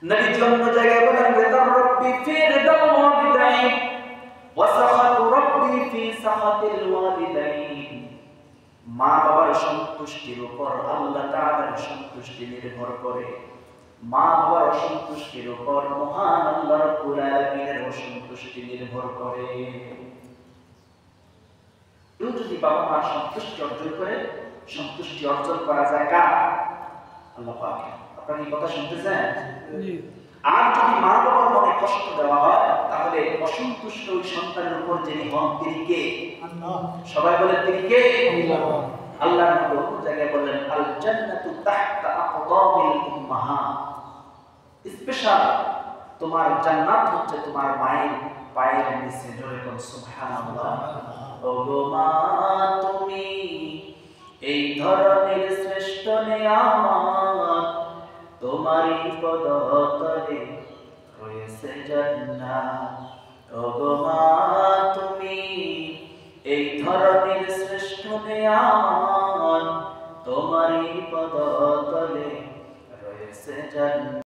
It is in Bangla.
নবীজি অন্য জায়গায় বলেন রিদা রাব্বি ফি রিদাল ওয়ালিদাইন ওয়া সাখাতু রাব্বি ফি সাখাতিল ওয়ালিদাইন। মা বাবার সন্তুষ্টির উপর আল্লাহ তাআলার সন্তুষ্টি নির্ভর করে, মা বাবার অসন্তুষ্টির উপর মহান আল্লাহ রাব্বুল আলামিনের অসন্তুষ্টি নির্ভর করে। কেউ যদি বাবা মার সন্তুষ্টি অর্জন করে, সন্তুষ্টি অর্জন করা যায় কার? আল্লাহ পাক। আপনারা কি কথা শুনতেছেন? আর যদি মা বাবার মনে কষ্ট দেওয়া হয়, তাহলে অসন্তুষ্ট ওই সন্তানের উপর যিনি হন তিনি কে? আল্লাহ। সবাই বলেন তিনি কে? আল্লাহ। আল্লাহর নবী কোন জায়গায় বলেন আল জান্নাতু তাহতা আকদামিল উম্মাহাত। স্পেশাল তোমার জান্নাত হচ্ছে তোমার মায়ের পায়ের নিচে। জোরে কোন সুবহানাল্লাহ। ওগো মা তুমি এই ধরনের শ্রেষ্ঠ নিয়ামত, তোমারই পদতলে রয়েছে জান্নাত। ওগো মা তুমি এই ধরনের শ্রেষ্ঠ নিয়ামত, তোমারই পদতলে রয়েছে জান্নাত।